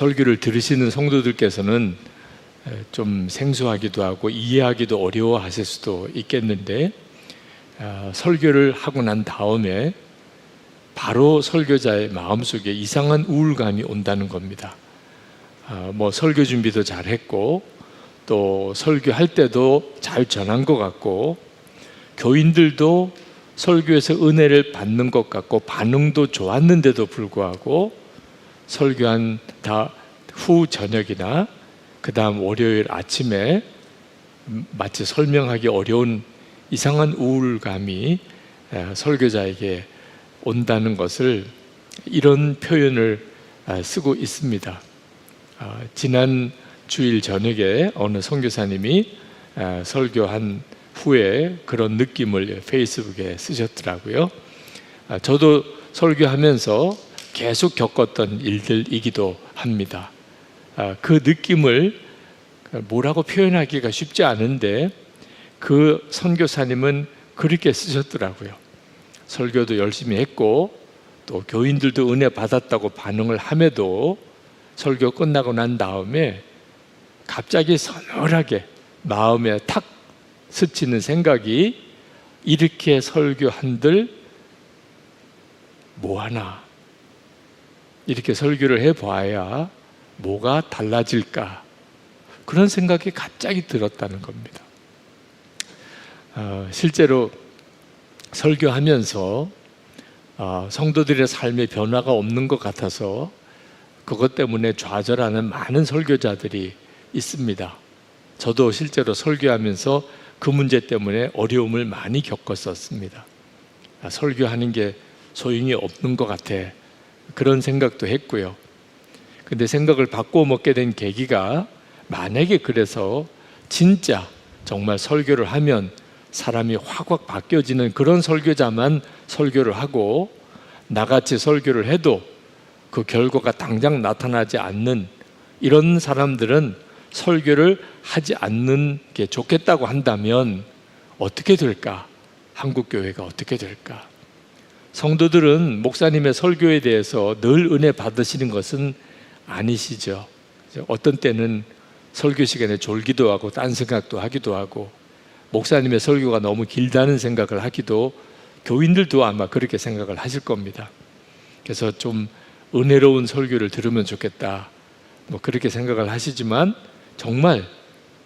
설교를 들으시는 성도들께서는 좀 생소하기도 하고 이해하기도 어려워하실 수도 있겠는데, 설교를 하고 난 다음에 바로 설교자의 마음속에 이상한 우울감이 온다는 겁니다. 설교 준비도 잘했고 또 설교할 때도 잘 전한 것 같고, 교인들도 설교에서 은혜를 받는 것 같고 반응도 좋았는데도 불구하고 설교한 후 저녁이나 그 다음 월요일 아침에 마치 설명하기 어려운 이상한 우울감이 설교자에게 온다는 것을, 이런 표현을 쓰고 있습니다. 지난 주일 저녁에 어느 선교사님이 설교한 후에 그런 느낌을 페이스북에 쓰셨더라고요. 저도 설교하면서 계속 겪었던 일들이기도 합니다. 그 느낌을 뭐라고 표현하기가 쉽지 않은데 그 선교사님은 그렇게 쓰셨더라고요. 설교도 열심히 했고 또 교인들도 은혜 받았다고 반응을 함에도 설교 끝나고 난 다음에 갑자기 서늘하게 마음에 탁 스치는 생각이, 이렇게 설교한들 뭐하나, 이렇게 설교를 해봐야 뭐가 달라질까, 그런 생각이 갑자기 들었다는 겁니다. 실제로 설교하면서 성도들의 삶에 변화가 없는 것 같아서 그것 때문에 좌절하는 많은 설교자들이 있습니다. 저도 실제로 설교하면서 그 문제 때문에 어려움을 많이 겪었었습니다. 설교하는 게 소용이 없는 것 같아, 그런 생각도 했고요. 근데 생각을 바꾸어 먹게 된 계기가, 만약에 그래서 진짜 정말 설교를 하면 사람이 확 바뀌어지는 그런 설교자만 설교를 하고, 나같이 설교를 해도 그 결과가 당장 나타나지 않는 이런 사람들은 설교를 하지 않는 게 좋겠다고 한다면 어떻게 될까? 한국 교회가 어떻게 될까? 성도들은 목사님의 설교에 대해서 늘 은혜 받으시는 것은 아니시죠. 어떤 때는 설교 시간에 졸기도 하고 딴 생각도 하기도 하고, 목사님의 설교가 너무 길다는 생각을 하기도, 교인들도 아마 그렇게 생각을 하실 겁니다. 그래서 좀 은혜로운 설교를 들으면 좋겠다, 그렇게 생각을 하시지만, 정말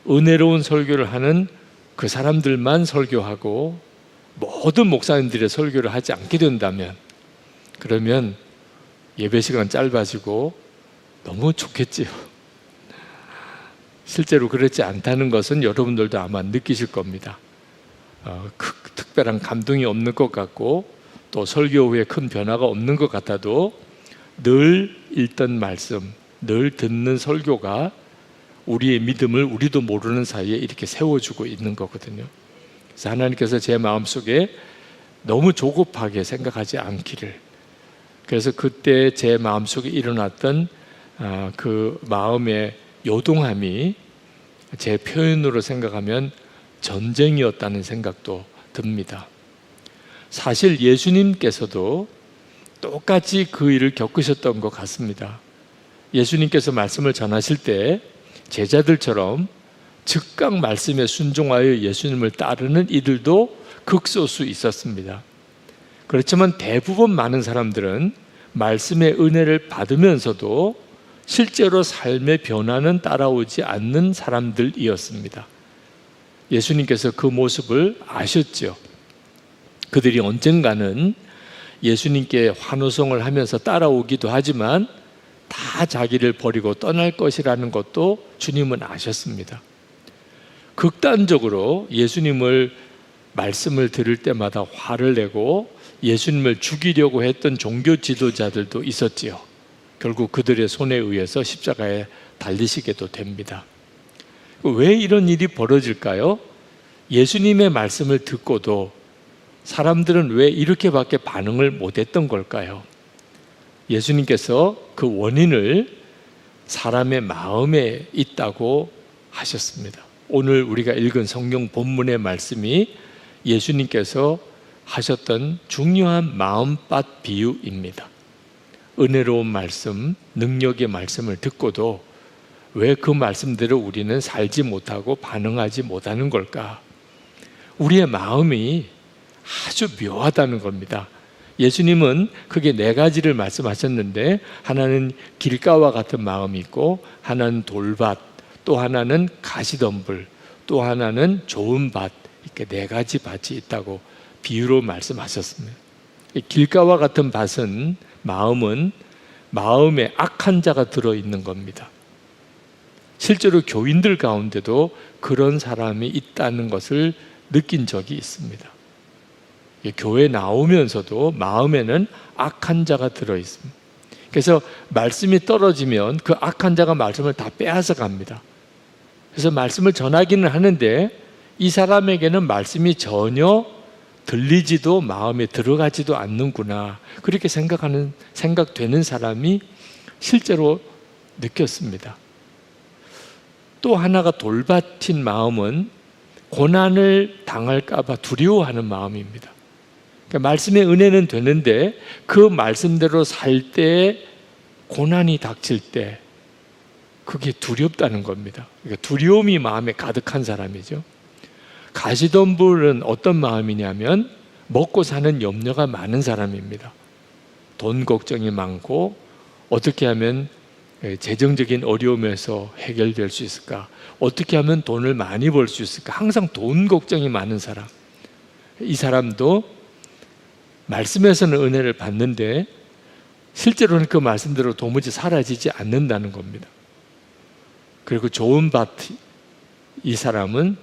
은혜로운 설교를 하는 그 사람들만 설교하고 모든 목사님들의 설교를 하지 않게 된다면, 그러면 예배 시간 짧아지고 너무 좋겠지요. 실제로 그렇지 않다는 것은 여러분들도 아마 느끼실 겁니다. 특별한 감동이 없는 것 같고 또 설교 후에 큰 변화가 없는 것 같아도 늘 읽던 말씀, 늘 듣는 설교가 우리의 믿음을 우리도 모르는 사이에 이렇게 세워주고 있는 거거든요. 그래서 하나님께서 제 마음속에 너무 조급하게 생각하지 않기를, 그래서 그때 제 마음속에 일어났던 그 마음의 요동함이 제 표현으로 생각하면 전쟁이었다는 생각도 듭니다. 사실 예수님께서도 똑같이 그 일을 겪으셨던 것 같습니다. 예수님께서 말씀을 전하실 때 제자들처럼 즉각 말씀에 순종하여 예수님을 따르는 이들도 극소수 있었습니다. 그렇지만 대부분 많은 사람들은 말씀의 은혜를 받으면서도 실제로 삶의 변화는 따라오지 않는 사람들이었습니다. 예수님께서 그 모습을 아셨죠. 그들이 언젠가는 예수님께 환호성을 하면서 따라오기도 하지만 다 자기를 버리고 떠날 것이라는 것도 주님은 아셨습니다. 극단적으로 예수님을 말씀을 들을 때마다 화를 내고 예수님을 죽이려고 했던 종교 지도자들도 있었지요. 결국 그들의 손에 의해서 십자가에 달리시게도 됩니다. 왜 이런 일이 벌어질까요? 예수님의 말씀을 듣고도 사람들은 왜 이렇게밖에 반응을 못했던 걸까요? 예수님께서 그 원인을 사람의 마음에 있다고 하셨습니다. 오늘 우리가 읽은 성경 본문의 말씀이 예수님께서 하셨던 중요한 마음밭 비유입니다. 은혜로운 말씀, 능력의 말씀을 듣고도 왜 그 말씀대로 우리는 살지 못하고 반응하지 못하는 걸까? 우리의 마음이 아주 묘하다는 겁니다. 예수님은 크게 네 가지를 말씀하셨는데, 하나는 길가와 같은 마음이 있고, 하나는 돌밭, 또 하나는 가시덤불, 또 하나는 좋은 밭, 이렇게 네 가지 밭이 있다고 비유로 말씀하셨습니다. 길가와 같은 밭은, 마음은 마음에 악한 자가 들어있는 겁니다. 실제로 교인들 가운데도 그런 사람이 있다는 것을 느낀 적이 있습니다. 교회 나오면서도 마음에는 악한 자가 들어있습니다. 그래서 말씀이 떨어지면 그 악한 자가 말씀을 다 빼앗아 갑니다. 그래서 말씀을 전하기는 하는데 이 사람에게는 말씀이 전혀 들리지도 마음에 들어가지도 않는구나, 그렇게 생각되는 사람이 실제로 느꼈습니다. 또 하나가 돌밭인 마음은 고난을 당할까 봐 두려워하는 마음입니다. 그러니까 말씀의 은혜는 되는데 그 말씀대로 살 때 고난이 닥칠 때 그게 두렵다는 겁니다. 그러니까 두려움이 마음에 가득한 사람이죠. 가시덤불은 어떤 마음이냐면 먹고 사는 염려가 많은 사람입니다. 돈 걱정이 많고 어떻게 하면 재정적인 어려움에서 해결될 수 있을까? 어떻게 하면 돈을 많이 벌 수 있을까? 항상 돈 걱정이 많은 사람. 이 사람도 말씀에서는 은혜를 받는데 실제로는 그 말씀대로 도무지 사라지지 않는다는 겁니다. 그리고 좋은 밭, 이 사람은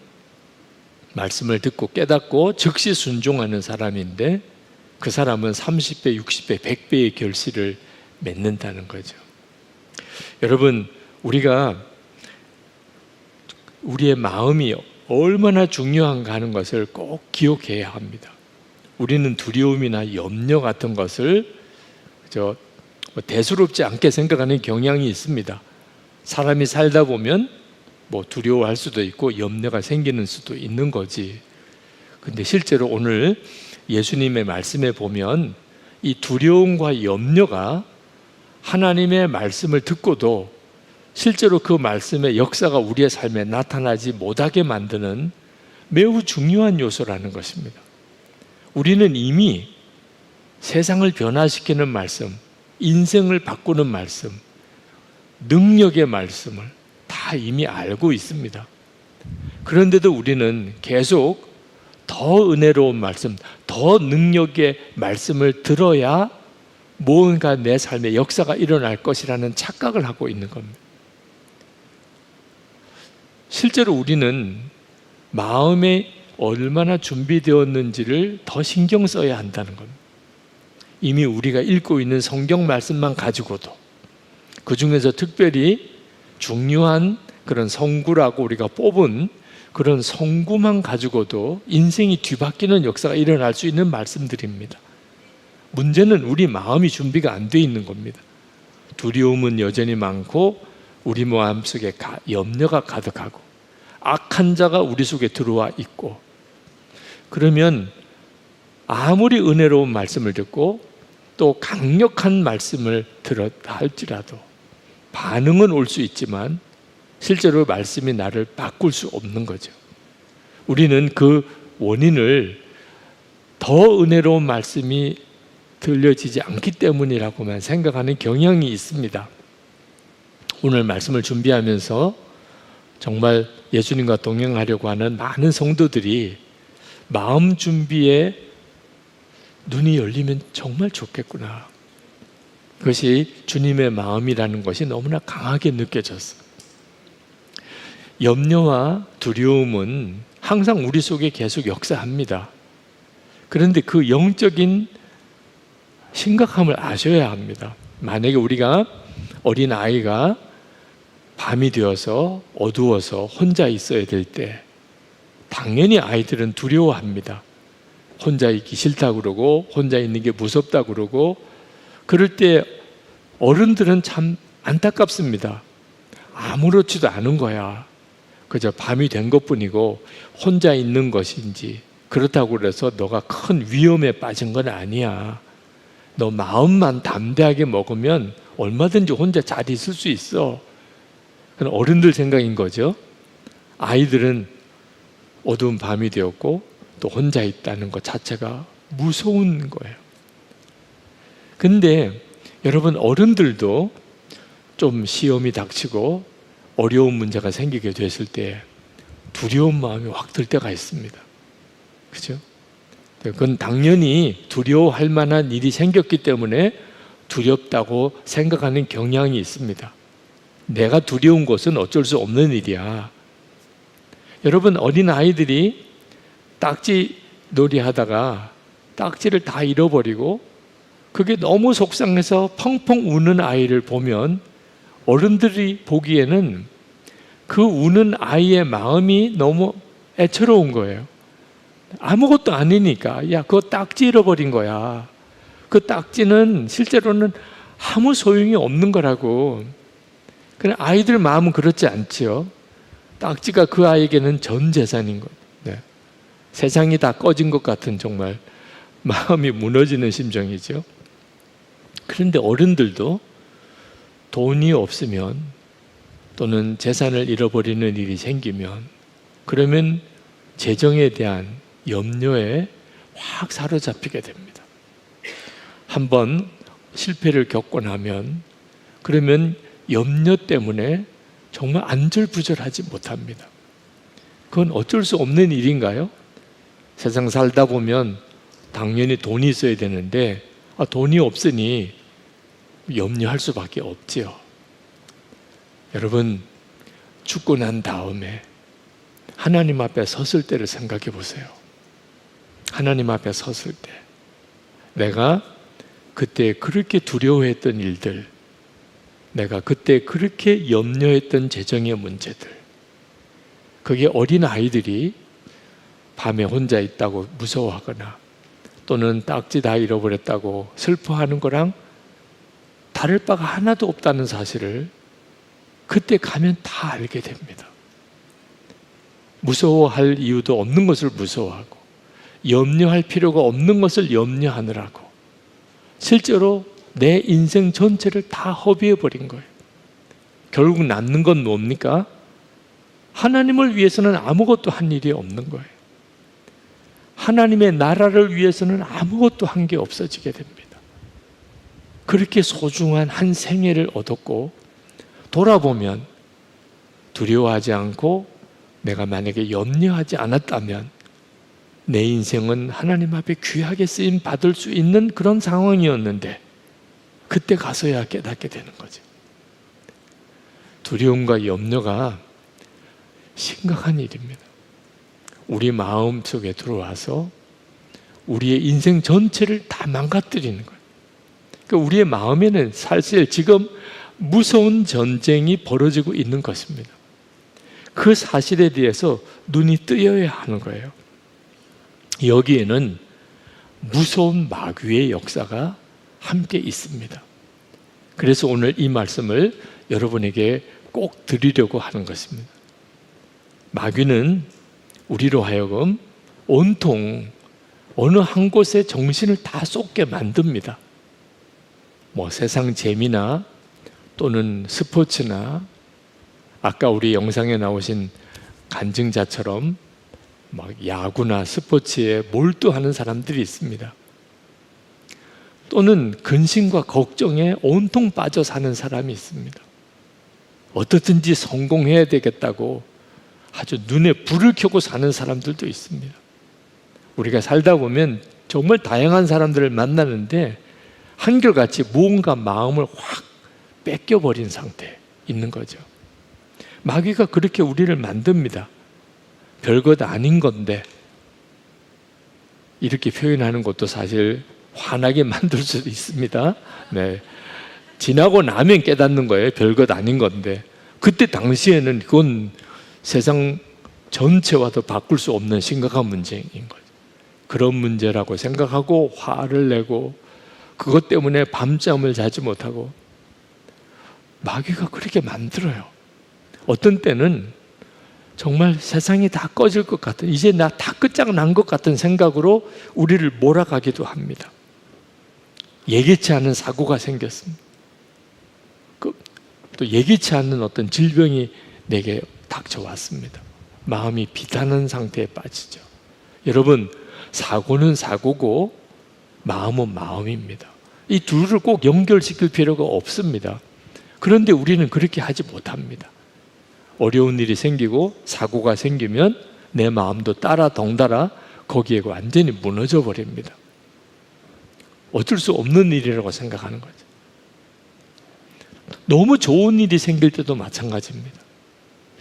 말씀을 듣고 깨닫고 즉시 순종하는 사람인데 그 사람은 30배, 60배, 100배의 결실을 맺는다는 거죠. 여러분, 우리가 우리의 마음이 얼마나 중요한가 하는 것을 꼭 기억해야 합니다. 우리는 두려움이나 염려 같은 것을 대수롭지 않게 생각하는 경향이 있습니다. 사람이 살다 보면 두려워할 수도 있고 염려가 생기는 수도 있는 거지. 근데 실제로 오늘 예수님의 말씀에 보면 이 두려움과 염려가 하나님의 말씀을 듣고도 실제로 그 말씀의 역사가 우리의 삶에 나타나지 못하게 만드는 매우 중요한 요소라는 것입니다. 우리는 이미 세상을 변화시키는 말씀, 인생을 바꾸는 말씀, 능력의 말씀을 다 이미 알고 있습니다. 그런데도 우리는 계속 더 은혜로운 말씀, 더 능력의 말씀을 들어야 뭔가 내 삶에 역사가 일어날 것이라는 착각을 하고 있는 겁니다. 실제로 우리는 마음에 얼마나 준비되었는지를 더 신경 써야 한다는 겁니다. 이미 우리가 읽고 있는 성경 말씀만 가지고도, 그 중에서 특별히 중요한 그런 성구라고 우리가 뽑은 그런 성구만 가지고도 인생이 뒤바뀌는 역사가 일어날 수 있는 말씀들입니다. 문제는 우리 마음이 준비가 안 돼 있는 겁니다. 두려움은 여전히 많고 우리 마음속에 염려가 가득하고 악한 자가 우리 속에 들어와 있고, 그러면 아무리 은혜로운 말씀을 듣고 또 강력한 말씀을 들었다 할지라도 반응은 올 수 있지만 실제로 말씀이 나를 바꿀 수 없는 거죠. 우리는 그 원인을 더 은혜로운 말씀이 들려지지 않기 때문이라고만 생각하는 경향이 있습니다. 오늘 말씀을 준비하면서 정말 예수님과 동행하려고 하는 많은 성도들이 마음 준비에 눈이 열리면 정말 좋겠구나. 그것이 주님의 마음이라는 것이 너무나 강하게 느껴졌어요. 염려와 두려움은 항상 우리 속에 계속 역사합니다. 그런데 그 영적인 심각함을 아셔야 합니다. 만약에 우리가 어린 아이가 밤이 되어서 어두워서 혼자 있어야 될 때 당연히 아이들은 두려워합니다. 혼자 있기 싫다고 그러고 혼자 있는 게 무섭다고 그러고, 그럴 때 어른들은 참 안타깝습니다. 아무렇지도 않은 거야. 그저 밤이 된 것뿐이고 혼자 있는 것인지, 그렇다고 그래서 너가 큰 위험에 빠진 건 아니야. 너 마음만 담대하게 먹으면 얼마든지 혼자 잘 있을 수 있어. 그건 어른들 생각인 거죠. 아이들은 어두운 밤이 되었고 또 혼자 있다는 것 자체가 무서운 거예요. 근데 여러분, 어른들도 좀 시험이 닥치고 어려운 문제가 생기게 됐을 때 두려운 마음이 확 들 때가 있습니다. 그죠? 그건 당연히 두려워할 만한 일이 생겼기 때문에 두렵다고 생각하는 경향이 있습니다. 내가 두려운 것은 어쩔 수 없는 일이야. 여러분, 어린 아이들이 딱지 놀이 하다가 딱지를 다 잃어버리고 그게 너무 속상해서 펑펑 우는 아이를 보면 어른들이 보기에는 그 우는 아이의 마음이 너무 애처로운 거예요. 아무것도 아니니까. 야, 그거 딱지 잃어버린 거야. 그 딱지는 실제로는 아무 소용이 없는 거라고. 그냥 아이들 마음은 그렇지 않지요. 딱지가 그 아이에게는 전 재산인 거예요. 네. 세상이 다 꺼진 것 같은 정말 마음이 무너지는 심정이죠. 그런데 어른들도 돈이 없으면 또는 재산을 잃어버리는 일이 생기면 그러면 재정에 대한 염려에 확 사로잡히게 됩니다. 한번 실패를 겪고 나면 그러면 염려 때문에 정말 안절부절하지 못합니다. 그건 어쩔 수 없는 일인가요? 세상 살다 보면 당연히 돈이 있어야 되는데 돈이 없으니 염려할 수밖에 없지요. 여러분, 죽고 난 다음에 하나님 앞에 섰을 때를 생각해 보세요. 하나님 앞에 섰을 때 내가 그때 그렇게 두려워했던 일들, 내가 그때 그렇게 염려했던 재정의 문제들, 그게 어린 아이들이 밤에 혼자 있다고 무서워하거나 또는 딱지 다 잃어버렸다고 슬퍼하는 거랑 다를 바가 하나도 없다는 사실을 그때 가면 다 알게 됩니다. 무서워할 이유도 없는 것을 무서워하고 염려할 필요가 없는 것을 염려하느라고 실제로 내 인생 전체를 다 허비해버린 거예요. 결국 남는 건 뭡니까? 하나님을 위해서는 아무것도 한 일이 없는 거예요. 하나님의 나라를 위해서는 아무것도 한 게 없어지게 됩니다. 그렇게 소중한 한 생애를 얻었고 돌아보면 두려워하지 않고 내가 만약에 염려하지 않았다면 내 인생은 하나님 앞에 귀하게 쓰임 받을 수 있는 그런 상황이었는데 그때 가서야 깨닫게 되는 거죠. 두려움과 염려가 심각한 일입니다. 우리 마음 속에 들어와서 우리의 인생 전체를 다 망가뜨리는 거예요. 그러니까 우리의 마음에는 사실 지금 무서운 전쟁이 벌어지고 있는 것입니다. 그 사실에 대해서 눈이 뜨여야 하는 거예요. 여기에는 무서운 마귀의 역사가 함께 있습니다. 그래서 오늘 이 말씀을 여러분에게 꼭 드리려고 하는 것입니다. 마귀는 우리로 하여금 온통 어느 한 곳에 정신을 다 쏟게 만듭니다. 세상 재미나 또는 스포츠나 아까 우리 영상에 나오신 간증자처럼 야구나 스포츠에 몰두하는 사람들이 있습니다. 또는 근심과 걱정에 온통 빠져 사는 사람이 있습니다. 어떻든지 성공해야 되겠다고 아주 눈에 불을 켜고 사는 사람들도 있습니다. 우리가 살다 보면 정말 다양한 사람들을 만나는데 한결같이 무언가 마음을 확 뺏겨버린 상태에 있는 거죠. 마귀가 그렇게 우리를 만듭니다. 별것 아닌 건데 이렇게 표현하는 것도 사실 화나게 만들 수도 있습니다. 네. 지나고 나면 깨닫는 거예요. 별것 아닌 건데 그때 당시에는 그건 세상 전체와도 바꿀 수 없는 심각한 문제인 거죠. 그런 문제라고 생각하고 화를 내고 그것 때문에 밤잠을 자지 못하고 마귀가 그렇게 만들어요. 어떤 때는 정말 세상이 다 꺼질 것 같은, 이제 나 다 끝장난 것 같은 생각으로 우리를 몰아가기도 합니다. 예기치 않은 사고가 생겼습니다. 또 예기치 않은 어떤 질병이 내게 닥쳐왔습니다. 마음이 비탄한 상태에 빠지죠. 여러분, 사고는 사고고 마음은 마음입니다. 이 둘을 꼭 연결시킬 필요가 없습니다. 그런데 우리는 그렇게 하지 못합니다. 어려운 일이 생기고 사고가 생기면 내 마음도 따라 덩달아 거기에 완전히 무너져 버립니다. 어쩔 수 없는 일이라고 생각하는 거죠. 너무 좋은 일이 생길 때도 마찬가지입니다.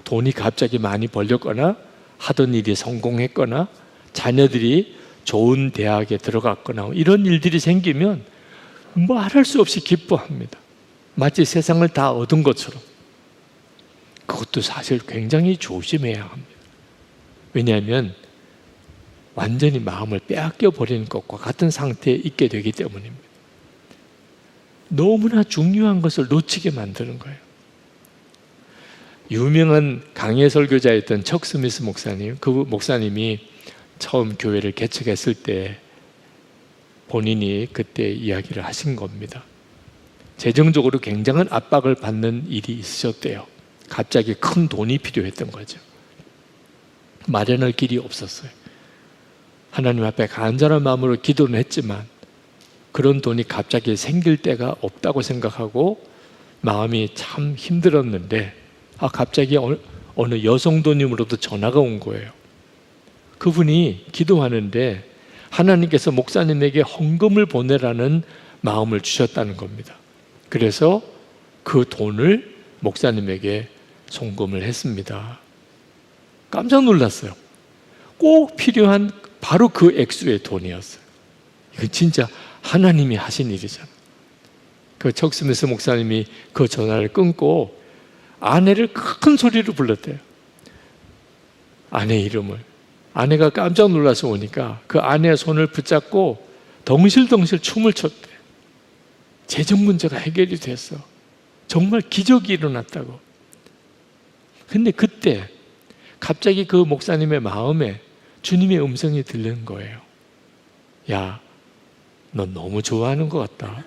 돈이 갑자기 많이 벌렸거나 하던 일이 성공했거나 자녀들이 좋은 대학에 들어갔거나 이런 일들이 생기면 말할 수 없이 기뻐합니다. 마치 세상을 다 얻은 것처럼. 그것도 사실 굉장히 조심해야 합니다. 왜냐하면 완전히 마음을 빼앗겨 버리는 것과 같은 상태에 있게 되기 때문입니다. 너무나 중요한 것을 놓치게 만드는 거예요. 유명한 강해 설교자였던 척 스미스 목사님, 그 목사님이 처음 교회를 개척했을 때 본인이 그때 이야기를 하신 겁니다. 재정적으로 굉장한 압박을 받는 일이 있으셨대요. 갑자기 큰 돈이 필요했던 거죠. 마련할 길이 없었어요. 하나님 앞에 간절한 마음으로 기도는 했지만 그런 돈이 갑자기 생길 때가 없다고 생각하고 마음이 참 힘들었는데 갑자기 어느 여성도님으로부터 전화가 온 거예요. 그분이 기도하는데 하나님께서 목사님에게 헌금을 보내라는 마음을 주셨다는 겁니다. 그래서 그 돈을 목사님에게 송금을 했습니다. 깜짝 놀랐어요. 꼭 필요한 바로 그 액수의 돈이었어요. 이건 진짜 하나님이 하신 일이잖아요. 그 척 스미스 목사님이 그 전화를 끊고 아내를 큰 소리로 불렀대요. 아내 이름을. 아내가 깜짝 놀라서 오니까 그 아내의 손을 붙잡고 덩실덩실 춤을 췄대. 재정 문제가 해결이 됐어. 정말 기적이 일어났다고. 근데 그때 갑자기 그 목사님의 마음에 주님의 음성이 들리는 거예요. 야, 너 너무 좋아하는 것 같다.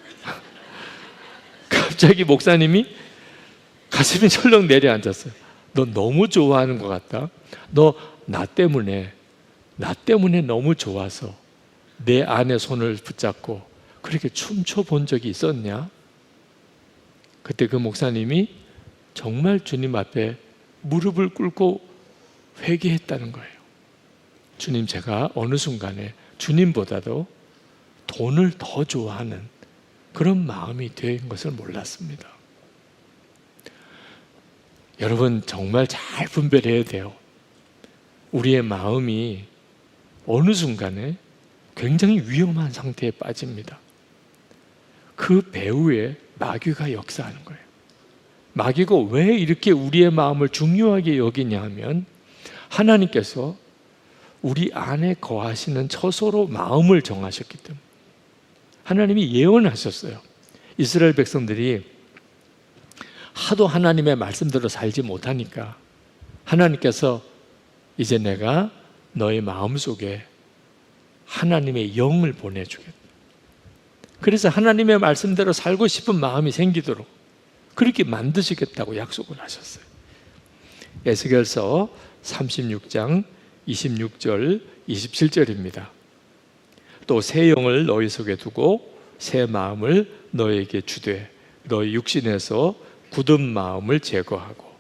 갑자기 목사님이 가슴이 철렁 내려앉았어요. 너 너무 좋아하는 것 같다. 너 나 때문에 너무 좋아서 내 아내 손을 붙잡고 그렇게 춤춰 본 적이 있었냐? 그때 그 목사님이 정말 주님 앞에 무릎을 꿇고 회개했다는 거예요. 주님, 제가 어느 순간에 주님보다도 돈을 더 좋아하는 그런 마음이 된 것을 몰랐습니다. 여러분, 정말 잘 분별해야 돼요. 우리의 마음이 어느 순간에 굉장히 위험한 상태에 빠집니다. 그 배후에 마귀가 역사하는 거예요. 마귀가 왜 이렇게 우리의 마음을 중요하게 여기냐 하면 하나님께서 우리 안에 거하시는 처소로 마음을 정하셨기 때문에 하나님이 예언하셨어요. 이스라엘 백성들이 하도 하나님의 말씀대로 살지 못하니까 하나님께서 이제 내가 너의 마음속에 하나님의 영을 보내주겠다. 그래서 하나님의 말씀대로 살고 싶은 마음이 생기도록 그렇게 만드시겠다고 약속을 하셨어요. 에스겔서 36장 26절 27절입니다. 또 새 영을 너희 속에 두고 새 마음을 너에게 주되 너희 육신에서 굳은 마음을 제거하고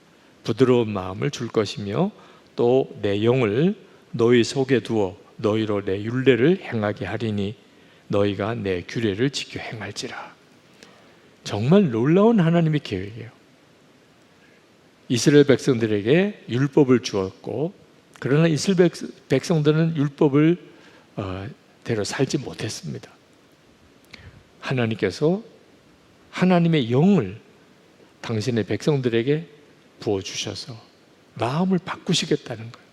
부드러운 마음을 줄 것이며 또 내 영을 너희 속에 두어 너희로 내 율례를 행하게 하리니 너희가 내 규례를 지켜 행할지라. 정말 놀라운 하나님의 계획이에요. 이스라엘 백성들에게 율법을 주었고 그러나 이스라엘 백성들은 율법을 대로 살지 못했습니다. 하나님께서 하나님의 영을 당신의 백성들에게 부어주셔서 마음을 바꾸시겠다는 거예요.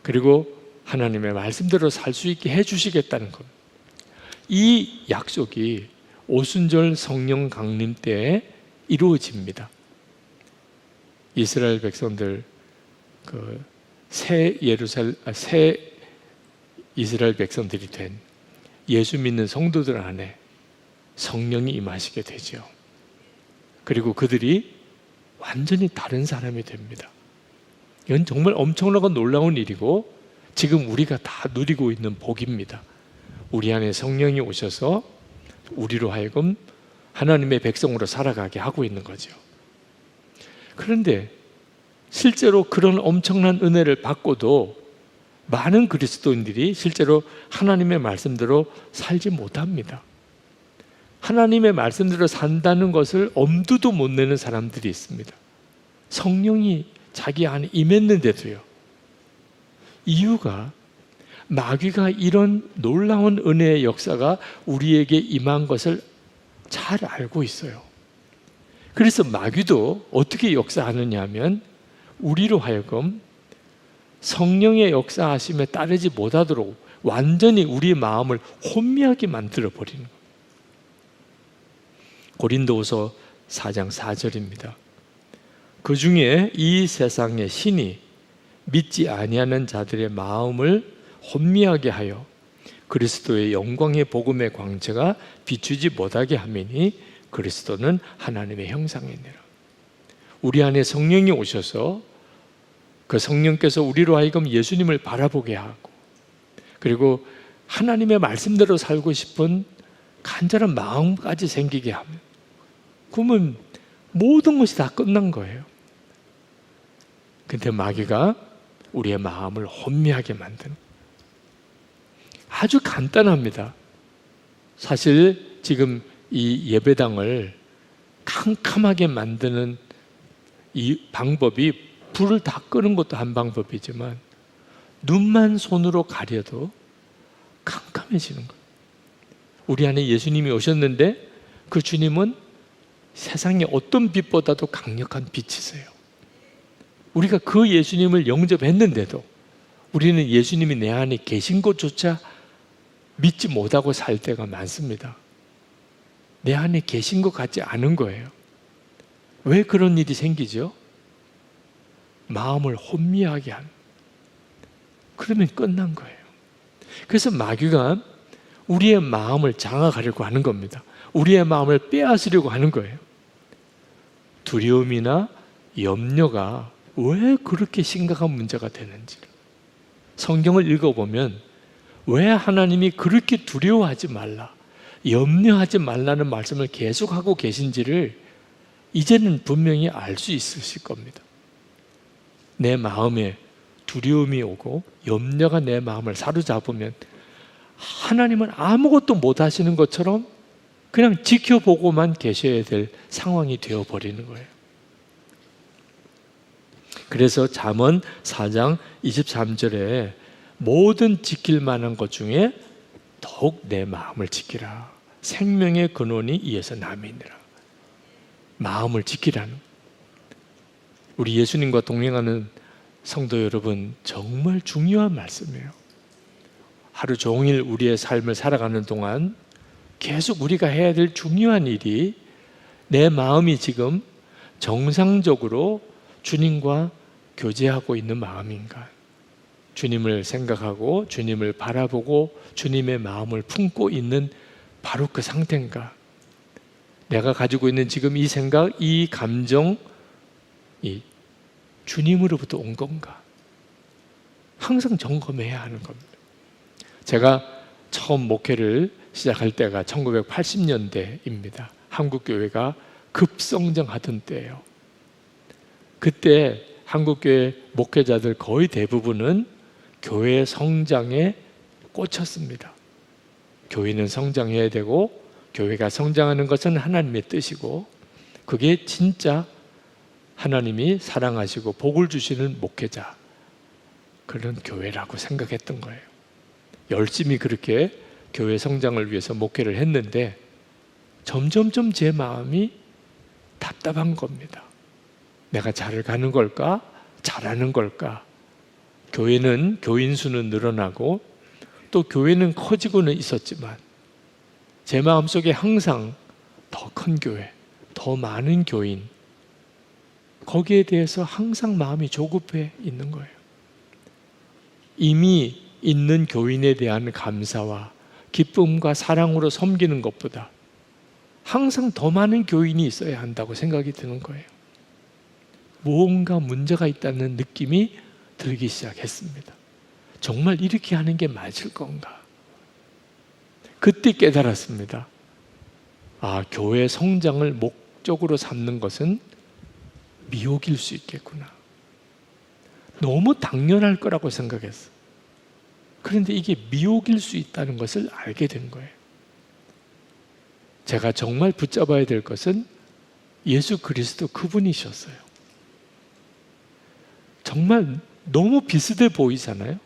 그리고 하나님의 말씀대로 살 수 있게 해주시겠다는 겁니다. 이 약속이 오순절 성령 강림 때에 이루어집니다. 이스라엘 백성들 새 이스라엘 백성들이 된 예수 믿는 성도들 안에 성령이 임하시게 되죠. 그리고 그들이 완전히 다른 사람이 됩니다. 이건 정말 엄청나고 놀라운 일이고 지금 우리가 다 누리고 있는 복입니다. 우리 안에 성령이 오셔서 우리로 하여금 하나님의 백성으로 살아가게 하고 있는 거죠. 그런데 실제로 그런 엄청난 은혜를 받고도 많은 그리스도인들이 실제로 하나님의 말씀대로 살지 못합니다. 하나님의 말씀대로 산다는 것을 엄두도 못 내는 사람들이 있습니다. 성령이 자기 안에 임했는데도요. 이유가 마귀가 이런 놀라운 은혜의 역사가 우리에게 임한 것을 잘 알고 있어요. 그래서 마귀도 어떻게 역사하느냐 하면 우리로 하여금 성령의 역사하심에 따르지 못하도록 완전히 우리의 마음을 혼미하게 만들어 버리는 거예요. 고린도후서 4장 4절입니다. 그 중에 이 세상의 신이 믿지 아니하는 자들의 마음을 혼미하게 하여 그리스도의 영광의 복음의 광채가 비추지 못하게 함이니 그리스도는 하나님의 형상이니라. 우리 안에 성령이 오셔서 그 성령께서 우리로 하여금 예수님을 바라보게 하고 그리고 하나님의 말씀대로 살고 싶은 간절한 마음까지 생기게 하면 그러면 모든 것이 다 끝난 거예요. 근데 마귀가 우리의 마음을 혼미하게 만드는 아주 간단합니다. 사실 지금 이 예배당을 캄캄하게 만드는 이 방법이 불을 다 끄는 것도 한 방법이지만 눈만 손으로 가려도 캄캄해지는 거예요. 우리 안에 예수님이 오셨는데 그 주님은 세상의 어떤 빛보다도 강력한 빛이세요. 우리가 그 예수님을 영접했는데도 우리는 예수님이 내 안에 계신 것조차 믿지 못하고 살 때가 많습니다. 내 안에 계신 것 같지 않은 거예요. 왜 그런 일이 생기죠? 마음을 혼미하게 하는. 그러면 끝난 거예요. 그래서 마귀가 우리의 마음을 장악하려고 하는 겁니다. 우리의 마음을 빼앗으려고 하는 거예요. 두려움이나 염려가 왜 그렇게 심각한 문제가 되는지를 성경을 읽어보면 왜 하나님이 그렇게 두려워하지 말라, 염려하지 말라는 말씀을 계속하고 계신지를 이제는 분명히 알 수 있으실 겁니다. 내 마음에 두려움이 오고 염려가 내 마음을 사로잡으면 하나님은 아무것도 못 하시는 것처럼 그냥 지켜보고만 계셔야 될 상황이 되어버리는 거예요. 그래서 잠언 4장 23절에 모든 지킬 만한 것 중에 더욱 내 마음을 지키라. 생명의 근원이 이에서 남이니라. 마음을 지키라는. 우리 예수님과 동행하는 성도 여러분, 정말 중요한 말씀이에요. 하루 종일 우리의 삶을 살아가는 동안 계속 우리가 해야 될 중요한 일이 내 마음이 지금 정상적으로 주님과 교제하고 있는 마음인가, 주님을 생각하고 주님을 바라보고 주님의 마음을 품고 있는 바로 그 상태인가, 내가 가지고 있는 지금 이 생각, 이 감정, 이 주님으로부터 온 건가, 항상 점검해야 하는 겁니다. 제가 처음 목회를 시작할 때가 1980년대입니다. 한국교회가 급성장하던 때예요. 그때 한국교회 목회자들 거의 대부분은 교회 성장에 꽂혔습니다. 교회는 성장해야 되고 교회가 성장하는 것은 하나님의 뜻이고 그게 진짜 하나님이 사랑하시고 복을 주시는 목회자, 그런 교회라고 생각했던 거예요. 열심히 그렇게 교회 성장을 위해서 목회를 했는데 점점점 제 마음이 답답한 겁니다. 내가 잘 가는 걸까? 잘하는 걸까? 교회는 교인 수는 늘어나고 또 교회는 커지고는 있었지만 제 마음속에 항상 더 큰 교회, 더 많은 교인, 거기에 대해서 항상 마음이 조급해 있는 거예요. 이미 있는 교인에 대한 감사와 기쁨과 사랑으로 섬기는 것보다 항상 더 많은 교인이 있어야 한다고 생각이 드는 거예요. 뭔가 문제가 있다는 느낌이 들기 시작했습니다. 정말 이렇게 하는 게 맞을 건가? 그때 깨달았습니다. 아, 교회 성장을 목적으로 삼는 것은 미혹일 수 있겠구나. 너무 당연할 거라고 생각했어. 그런데 이게 미혹일 수 있다는 것을 알게 된 거예요. 제가 정말 붙잡아야 될 것은 예수 그리스도 그분이셨어요. 정말 너무 비슷해 보이잖아요.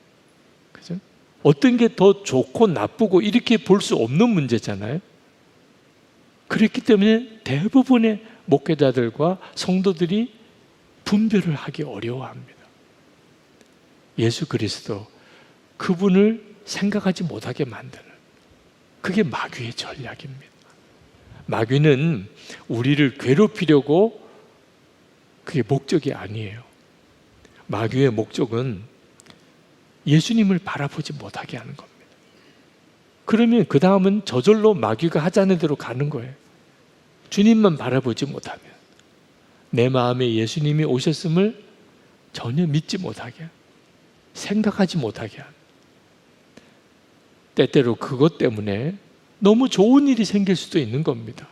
그죠? 어떤 게 더 좋고 나쁘고 이렇게 볼 수 없는 문제잖아요. 그렇기 때문에 대부분의 목회자들과 성도들이 분별을 하기 어려워합니다. 예수 그리스도 그분을 생각하지 못하게 만드는, 그게 마귀의 전략입니다. 마귀는 우리를 괴롭히려고, 그게 목적이 아니에요. 마귀의 목적은 예수님을 바라보지 못하게 하는 겁니다. 그러면 그 다음은 저절로 마귀가 하자는 대로 가는 거예요. 주님만 바라보지 못하면, 내 마음에 예수님이 오셨음을 전혀 믿지 못하게, 생각하지 못하게 하는, 때때로 그것 때문에 너무 좋은 일이 생길 수도 있는 겁니다.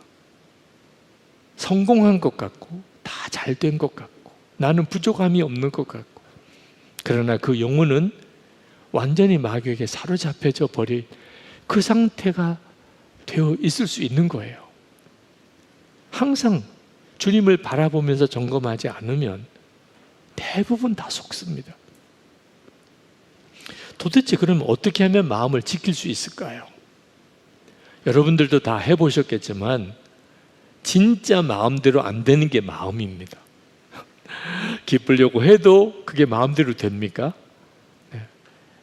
성공한 것 같고 다 잘 된 것 같고 나는 부족함이 없는 것 같고, 그러나 그 영혼은 완전히 마귀에게 사로잡혀져 버린 그 상태가 되어 있을 수 있는 거예요. 항상 주님을 바라보면서 점검하지 않으면 대부분 다 속습니다. 도대체 그러면 어떻게 하면 마음을 지킬 수 있을까요? 여러분들도 다 해보셨겠지만 진짜 마음대로 안 되는 게 마음입니다. 기쁘려고 해도 그게 마음대로 됩니까?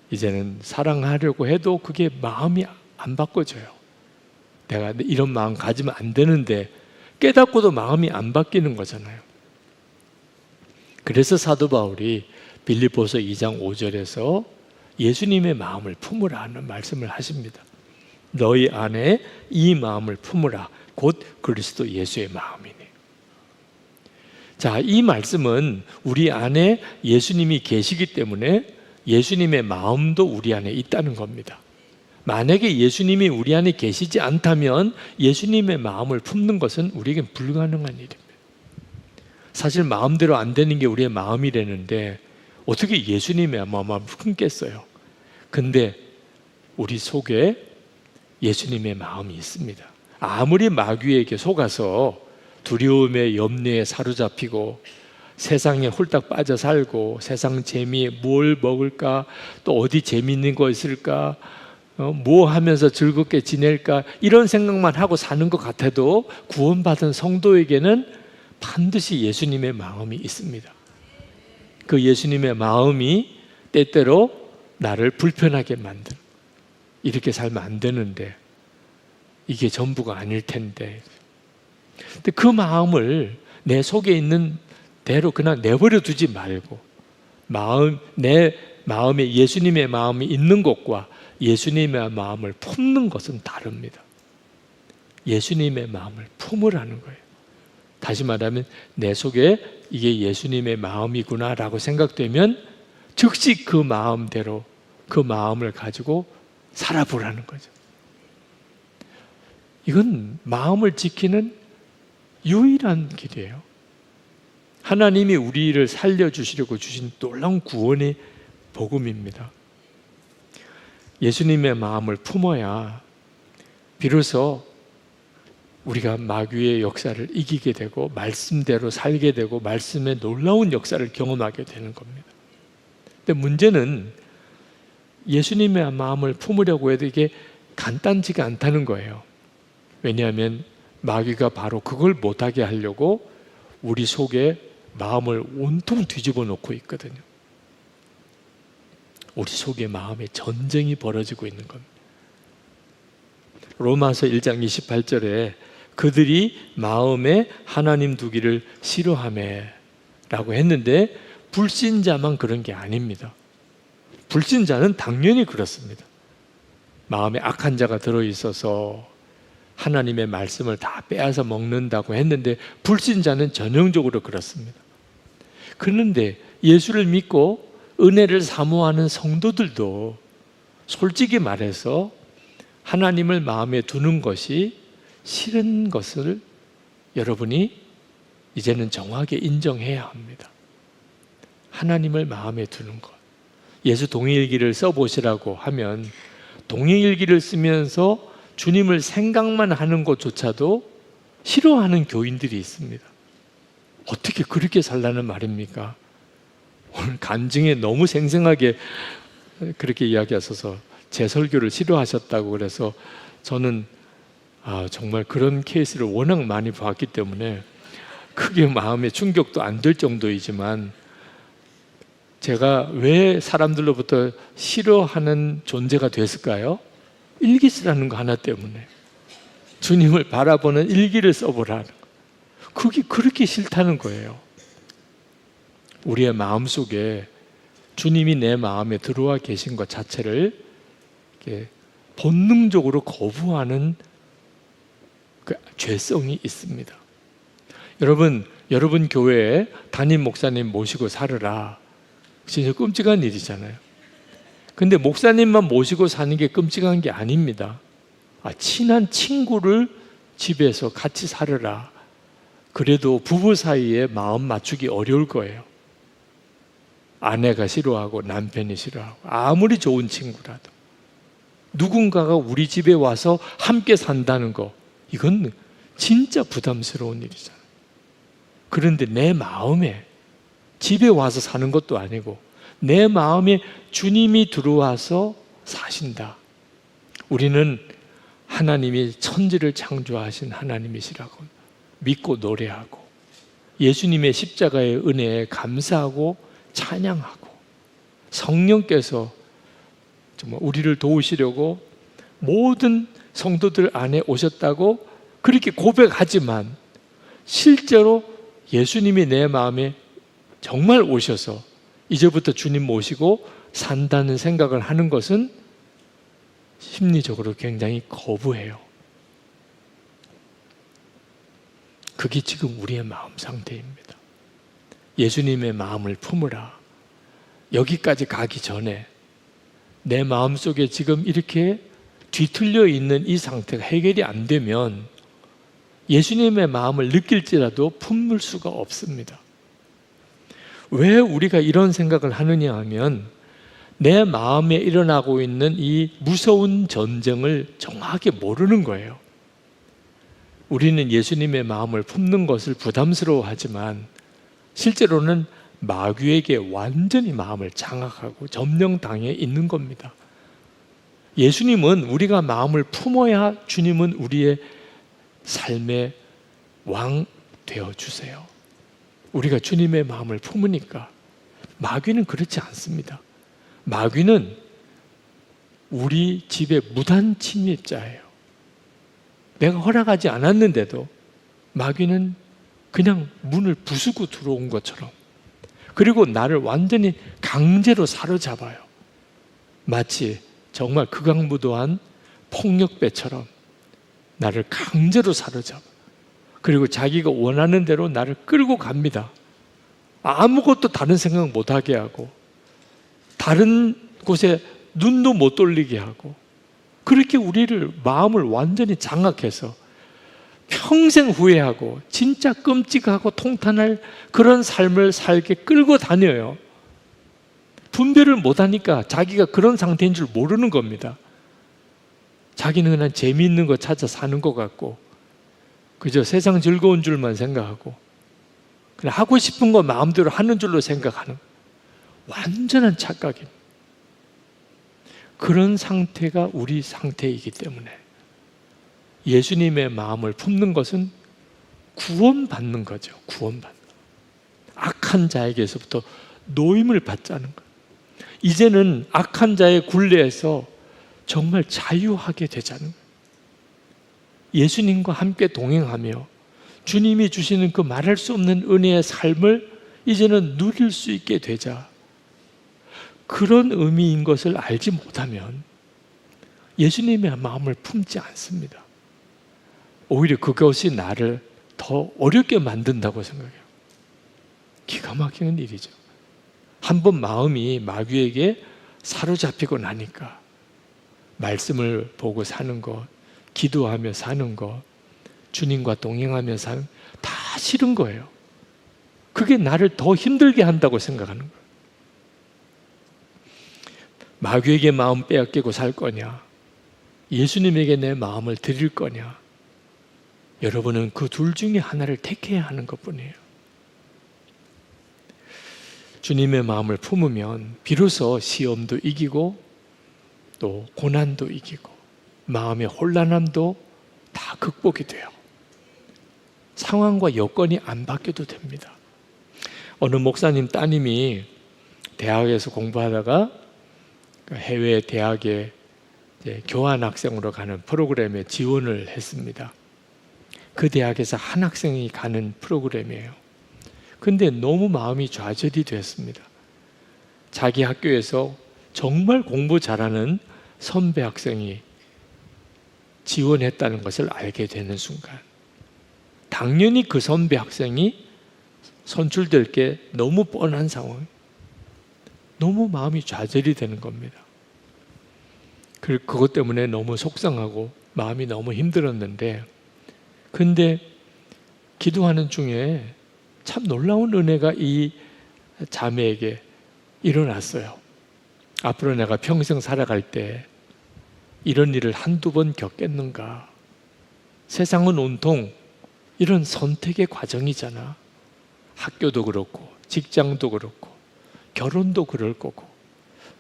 이제는 사랑하려고 해도 그게 마음이 안 바꿔져요. 내가 이런 마음 가지면 안 되는데 깨닫고도 마음이 안 바뀌는 거잖아요. 그래서 사도 바울이 빌립보서 2장 5절에서 예수님의 마음을 품으라 하는 말씀을 하십니다. 너희 안에 이 마음을 품으라, 곧 그리스도 예수의 마음이니. 자, 이 말씀은 우리 안에 예수님이 계시기 때문에 예수님의 마음도 우리 안에 있다는 겁니다. 만약에 예수님이 우리 안에 계시지 않다면 예수님의 마음을 품는 것은 우리에겐 불가능한 일입니다. 사실 마음대로 안 되는 게 우리의 마음이라는데 어떻게 예수님의 마음을 품겠어요? 근데 우리 속에 예수님의 마음이 있습니다. 아무리 마귀에게 속아서 두려움에 염려에 사로잡히고 세상에 홀딱 빠져 살고 세상 재미에 뭘 먹을까, 또 어디 재미있는 거 있을까, 뭐 하면서 즐겁게 지낼까, 이런 생각만 하고 사는 것 같아도 구원받은 성도에게는 반드시 예수님의 마음이 있습니다. 그 예수님의 마음이 때때로 나를 불편하게 만든, 이렇게 살면 안 되는데 이게 전부가 아닐 텐데, 근데 그 마음을 내 속에 있는 대로 그냥 내버려 두지 말고 내 마음에 예수님의 마음이 있는 것과 예수님의 마음을 품는 것은 다릅니다. 예수님의 마음을 품으라는 거예요. 다시 말하면 내 속에 이게 예수님의 마음이구나 라고 생각되면 즉시 그 마음대로 그 마음을 가지고 살아보라는 거죠. 이건 마음을 지키는 유일한 길이에요. 하나님이 우리를 살려주시려고 주신 놀라운 구원의 복음입니다. 예수님의 마음을 품어야 비로소 우리가 마귀의 역사를 이기게 되고 말씀대로 살게 되고 말씀의 놀라운 역사를 경험하게 되는 겁니다. 근데 문제는 예수님의 마음을 품으려고 해도 이게 간단치가 않다는 거예요. 왜냐하면 마귀가 바로 그걸 못하게 하려고 우리 속에 마음을 온통 뒤집어 놓고 있거든요. 우리 속에 마음의 전쟁이 벌어지고 있는 겁니다. 로마서 1장 28절에 그들이 마음에 하나님 두기를 싫어하며 라고 했는데 불신자만 그런 게 아닙니다. 불신자는 당연히 그렇습니다. 마음에 악한 자가 들어있어서 하나님의 말씀을 다 빼앗아 먹는다고 했는데 불신자는 전형적으로 그렇습니다. 그런데 예수를 믿고 은혜를 사모하는 성도들도 솔직히 말해서 하나님을 마음에 두는 것이 싫은 것을 여러분이 이제는 정확하게 인정해야 합니다. 하나님을 마음에 두는 것. 예수 동행일기를 써보시라고 하면 동행일기를 쓰면서 주님을 생각만 하는 것조차도 싫어하는 교인들이 있습니다. 어떻게 그렇게 살라는 말입니까? 오늘 간증에 너무 생생하게 그렇게 이야기하셔서 제 설교를 싫어하셨다고 그래서 저는 정말 그런 케이스를 워낙 많이 봤기 때문에 크게 마음에 충격도 안 될 정도이지만 제가 왜 사람들로부터 싫어하는 존재가 됐을까요? 일기 쓰라는 거 하나 때문에. 주님을 바라보는 일기를 써보라는 거. 그게 그렇게 싫다는 거예요. 우리의 마음속에 주님이 내 마음에 들어와 계신 것 자체를 본능적으로 거부하는 그 죄성이 있습니다. 여러분 교회에 담임 목사님 모시고 살으라. 진짜 끔찍한 일이잖아요. 근데 목사님만 모시고 사는 게 끔찍한 게 아닙니다. 친한 친구를 집에서 같이 살으라. 그래도 부부 사이에 마음 맞추기 어려울 거예요. 아내가 싫어하고 남편이 싫어하고 아무리 좋은 친구라도 누군가가 우리 집에 와서 함께 산다는 거, 이건 진짜 부담스러운 일이잖아요. 그런데 내 마음에 집에 와서 사는 것도 아니고 내 마음에 주님이 들어와서 사신다. 우리는 하나님이 천지를 창조하신 하나님이시라고 믿고 노래하고 예수님의 십자가의 은혜에 감사하고 찬양하고 성령께서 정말 우리를 도우시려고 모든 성도들 안에 오셨다고 그렇게 고백하지만 실제로 예수님이 내 마음에 정말 오셔서 이제부터 주님 모시고 산다는 생각을 하는 것은 심리적으로 굉장히 거부해요. 그게 지금 우리의 마음 상태입니다. 예수님의 마음을 품으라. 여기까지 가기 전에 내 마음속에 지금 이렇게 뒤틀려 있는 이 상태가 해결이 안 되면 예수님의 마음을 느낄지라도 품을 수가 없습니다. 왜 우리가 이런 생각을 하느냐 하면 내 마음에 일어나고 있는 이 무서운 전쟁을 정확하게 모르는 거예요. 우리는 예수님의 마음을 품는 것을 부담스러워하지만 실제로는 마귀에게 완전히 마음을 장악하고 점령당해 있는 겁니다. 예수님은 우리가 마음을 품어야 주님은 우리의 삶의 왕 되어주세요. 우리가 주님의 마음을 품으니까. 마귀는 그렇지 않습니다. 마귀는 우리 집의 무단 침입자예요. 내가 허락하지 않았는데도 마귀는 그냥 문을 부수고 들어온 것처럼, 그리고 나를 완전히 강제로 사로잡아요. 마치 정말 극악무도한 폭력배처럼 나를 강제로 사로잡아. 그리고 자기가 원하는 대로 나를 끌고 갑니다. 아무것도 다른 생각 못하게 하고 다른 곳에 눈도 못 돌리게 하고, 그렇게 우리를 마음을 완전히 장악해서 평생 후회하고 진짜 끔찍하고 통탄할 그런 삶을 살게 끌고 다녀요. 분별을 못하니까 자기가 그런 상태인 줄 모르는 겁니다. 자기는 그냥 재미있는 거 찾아 사는 것 같고 그저 세상 즐거운 줄만 생각하고 그냥 하고 싶은 거 마음대로 하는 줄로 생각하는 완전한 착각입니다. 그런 상태가 우리 상태이기 때문에 예수님의 마음을 품는 것은 구원받는 거죠. 구원받는 거. 악한 자에게서부터 노임을 받자는 거예요. 이제는 악한 자의 굴레에서 정말 자유하게 되자는 거예요. 예수님과 함께 동행하며 주님이 주시는 그 말할 수 없는 은혜의 삶을 이제는 누릴 수 있게 되자. 그런 의미인 것을 알지 못하면 예수님의 마음을 품지 않습니다. 오히려 그것이 나를 더 어렵게 만든다고 생각해요. 기가 막히는 일이죠. 한번 마음이 마귀에게 사로잡히고 나니까 말씀을 보고 사는 것, 기도하며 사는 것, 주님과 동행하며 사는 다 싫은 거예요. 그게 나를 더 힘들게 한다고 생각하는 거예요. 마귀에게 마음 빼앗기고 살 거냐, 예수님에게 내 마음을 드릴 거냐, 여러분은 그 둘 중에 하나를 택해야 하는 것뿐이에요. 주님의 마음을 품으면 비로소 시험도 이기고 또 고난도 이기고 마음의 혼란함도 다 극복이 돼요. 상황과 여건이 안 바뀌어도 됩니다. 어느 목사님 따님이 대학에서 공부하다가 해외 대학에 교환학생으로 가는 프로그램에 지원을 했습니다. 그 대학에서 한 학생이 가는 프로그램이에요. 근데 너무 마음이 좌절이 됐습니다. 자기 학교에서 정말 공부 잘하는 선배 학생이 지원했다는 것을 알게 되는 순간, 당연히 그 선배 학생이 선출될 게 너무 뻔한 상황, 너무 마음이 좌절이 되는 겁니다. 그것 때문에 너무 속상하고 마음이 너무 힘들었는데, 근데 기도하는 중에 참 놀라운 은혜가 이 자매에게 일어났어요. 앞으로 내가 평생 살아갈 때 이런 일을 한두 번 겪겠는가? 세상은 온통 이런 선택의 과정이잖아. 학교도 그렇고 직장도 그렇고 결혼도 그럴 거고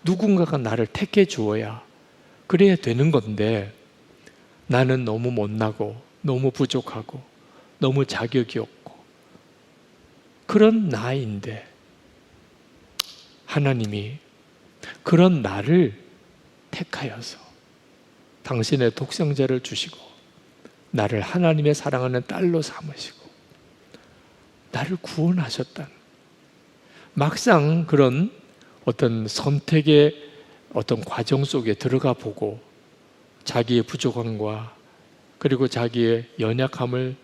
누군가가 나를 택해 주어야 그래야 되는 건데, 나는 너무 못나고 너무 부족하고 너무 자격이 없고 그런 나인데 하나님이 그런 나를 택하여서 당신의 독생자를 주시고 나를 하나님의 사랑하는 딸로 삼으시고 나를 구원하셨다는, 막상 그런 어떤 선택의 어떤 과정 속에 들어가 보고 자기의 부족함과 그리고 자기의 연약함을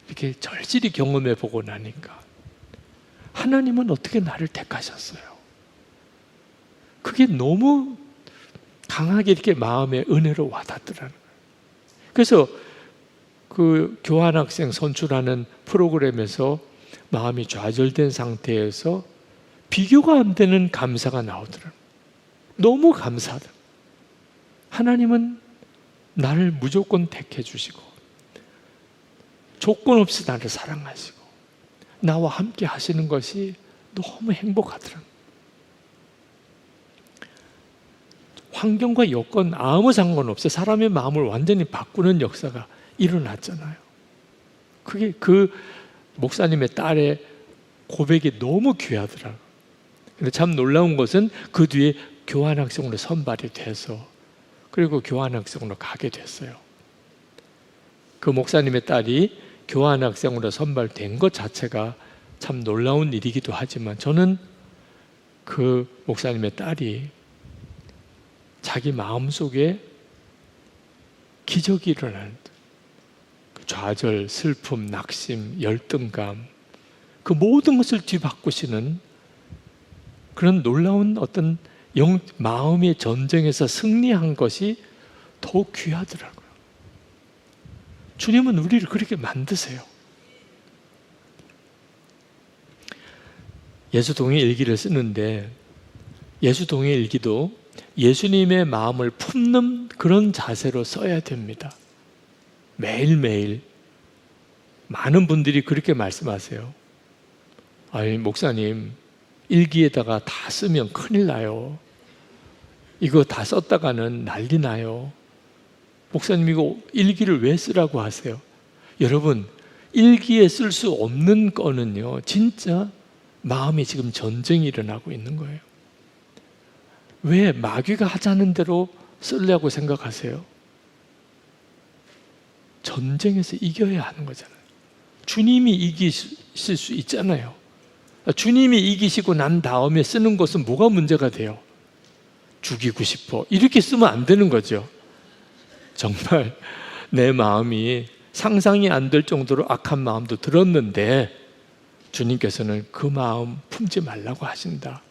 이렇게 절실히 경험해 보고 나니까 하나님은 어떻게 나를 택하셨어요? 그게 너무 강하게 이렇게 마음의 은혜로 와닿더라는 거예요. 그래서 그 교환학생 선출하는 프로그램에서 마음이 좌절된 상태에서 비교가 안 되는 감사가 나오더라고요. 너무 감사하다. 하나님은 나를 무조건 택해 주시고 조건 없이 나를 사랑하시고 나와 함께 하시는 것이 너무 행복하더라고요. 환경과 여건 아무 상관없이 사람의 마음을 완전히 바꾸는 역사가 일어났잖아요. 그게 그 목사님의 딸의 고백이 너무 귀하더라고요. 근데 참 놀라운 것은 그 뒤에 교환학생으로 선발이 돼서 그리고 교환학생으로 가게 됐어요. 그 목사님의 딸이 교환학생으로 선발된 것 자체가 참 놀라운 일이기도 하지만, 저는 그 목사님의 딸이 자기 마음속에 기적이 일어나는 좌절, 슬픔, 낙심, 열등감, 그 모든 것을 뒤바꾸시는 그런 놀라운 어떤 마음의 전쟁에서 승리한 것이 더욱 귀하더라고요. 주님은 우리를 그렇게 만드세요. 예수동의 일기를 쓰는데 예수동의 일기도 예수님의 마음을 품는 그런 자세로 써야 됩니다. 매일매일 많은 분들이 그렇게 말씀하세요. 아니 목사님, 일기에다가 다 쓰면 큰일 나요. 이거 다 썼다가는 난리 나요. 목사님 이거 일기를 왜 쓰라고 하세요? 여러분, 일기에 쓸 수 없는 거는요, 진짜 마음이 지금 전쟁이 일어나고 있는 거예요. 왜 마귀가 하자는 대로 쓰려고 생각하세요? 전쟁에서 이겨야 하는 거잖아요. 주님이 이기실 수 있잖아요. 주님이 이기시고 난 다음에 쓰는 것은 뭐가 문제가 돼요? 죽이고 싶어. 이렇게 쓰면 안 되는 거죠. 정말 내 마음이 상상이 안 될 정도로 악한 마음도 들었는데 주님께서는 그 마음 품지 말라고 하신다.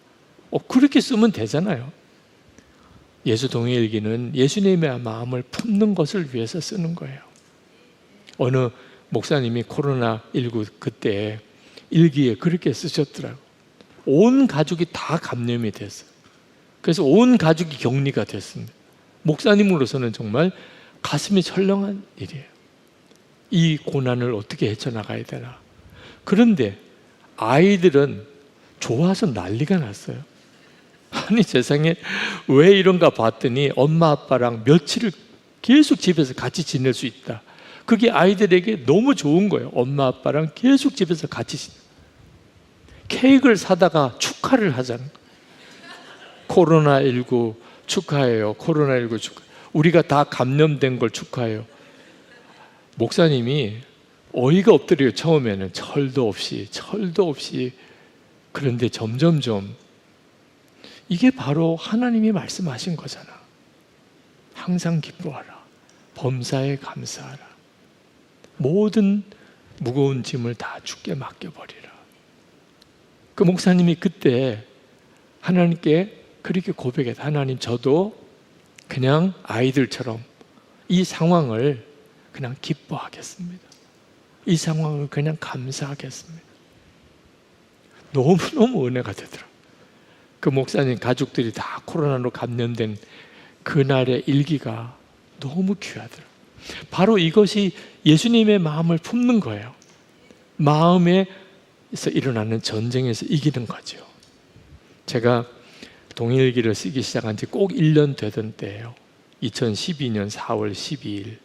그렇게 쓰면 되잖아요. 예수 동행일기는 예수님의 마음을 품는 것을 위해서 쓰는 거예요. 어느 목사님이 코로나19 그때 일기에 그렇게 쓰셨더라고요. 온 가족이 다 감염이 됐어요. 그래서 온 가족이 격리가 됐습니다. 목사님으로서는 정말 가슴이 철렁한 일이에요. 이 고난을 어떻게 헤쳐나가야 되나. 그런데 아이들은 좋아서 난리가 났어요. 아니 세상에 왜 이런가 봤더니 엄마 아빠랑 며칠을 계속 집에서 같이 지낼 수 있다. 그게 아이들에게 너무 좋은 거예요. 엄마 아빠랑 계속 집에서 같이 케이크를 사다가 축하를 하잖아요. 코로나19 축하해요. 코로나19 축하. 우리가 다 감염된 걸 축하해요. 목사님이 어이가 없더래요. 처음에는 철도 없이. 그런데 점점점 이게 바로 하나님이 말씀하신 거잖아. 항상 기뻐하라. 범사에 감사하라. 모든 무거운 짐을 다 주께 맡겨버리라. 그 목사님이 그때 하나님께 그렇게 고백했다. 하나님, 저도 그냥 아이들처럼 이 상황을 그냥 기뻐하겠습니다. 이 상황을 그냥 감사하겠습니다. 너무너무 은혜가 되더라고요. 그 목사님 가족들이 다 코로나로 감염된 그날의 일기가 너무 귀하더라고요. 바로 이것이 예수님의 마음을 품는 거예요. 마음에서 일어나는 전쟁에서 이기는 거죠. 제가 동일기를 쓰기 시작한 지 꼭 1년 되던 때예요. 2012년 4월 12일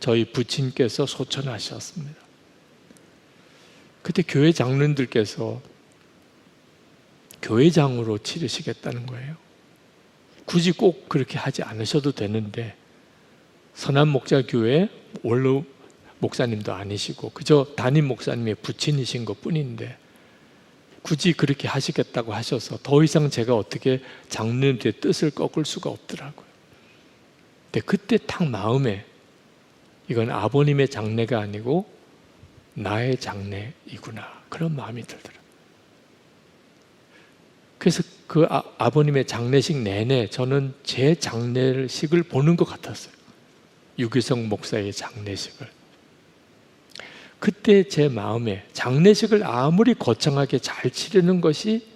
저희 부친께서 소천하셨습니다. 그때 교회 장로님들께서 교회장으로 치르시겠다는 거예요. 굳이 꼭 그렇게 하지 않으셔도 되는데 선한목자교회 원로 목사님도 아니시고 그저 담임 목사님의 부친이신 것 뿐인데 굳이 그렇게 하시겠다고 하셔서 더 이상 제가 어떻게 장로님들의 뜻을 꺾을 수가 없더라고요. 근데 그때 딱 마음에 이건 아버님의 장례가 아니고 나의 장례이구나, 그런 마음이 들더라고요. 그래서 그 아버님의 장례식 내내 저는 제 장례식을 보는 것 같았어요. 유기성 목사의 장례식을. 그때 제 마음에 장례식을 아무리 거창하게 잘 치르는 것이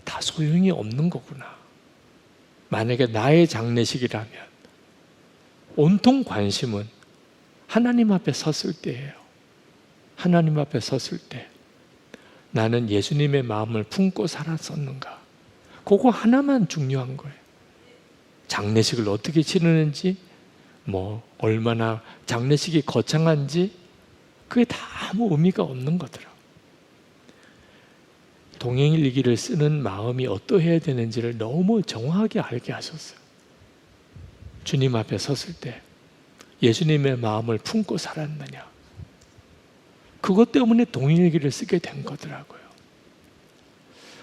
다 소용이 없는 거구나. 만약에 나의 장례식이라면 온통 관심은 하나님 앞에 섰을 때예요. 하나님 앞에 섰을 때 나는 예수님의 마음을 품고 살았었는가? 그거 하나만 중요한 거예요. 장례식을 어떻게 치르는지, 얼마나 장례식이 거창한지, 그게 다 아무 의미가 없는 거더라. 동행일기를 쓰는 마음이 어떠해야 되는지를 너무 정확하게 알게 하셨어요. 주님 앞에 섰을 때 예수님의 마음을 품고 살았느냐? 그것 때문에 동행일기를 쓰게 된 거더라고요.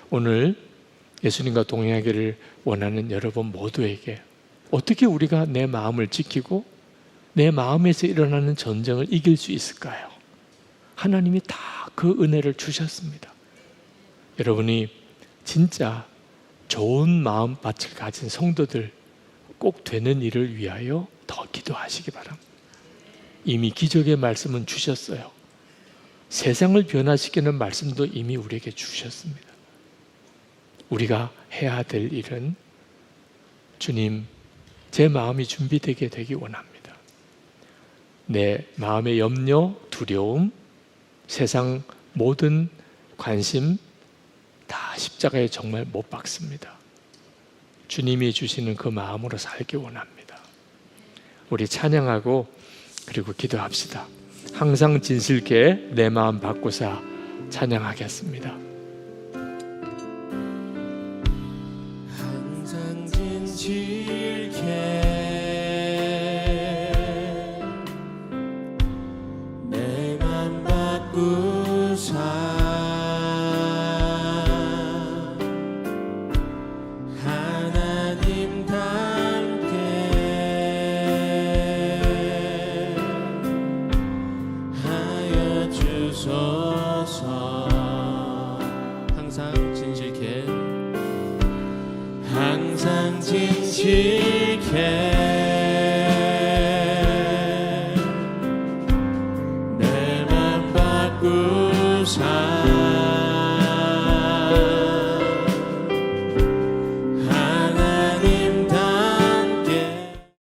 오늘 예수님과 동행하기를 원하는 여러분 모두에게 어떻게 우리가 내 마음을 지키고 내 마음에서 일어나는 전쟁을 이길 수 있을까요? 하나님이 다 그 은혜를 주셨습니다. 여러분이 진짜 좋은 마음밭을 가진 성도들 꼭 되는 일을 위하여 더 기도하시기 바랍니다. 이미 기적의 말씀은 주셨어요. 세상을 변화시키는 말씀도 이미 우리에게 주셨습니다. 우리가 해야 될 일은 주님, 제 마음이 준비되게 되기 원합니다. 내 마음의 염려, 두려움, 세상 모든 관심 다 십자가에 정말 못 박습니다. 주님이 주시는 그 마음으로 살기 원합니다. 우리 찬양하고 그리고 기도합시다. 항상 진실게 내 마음 바꾸사 찬양하겠습니다. 항상 진실게 내 맘 바꾸사 하나님 닮게 지게 내 맘 바꾸사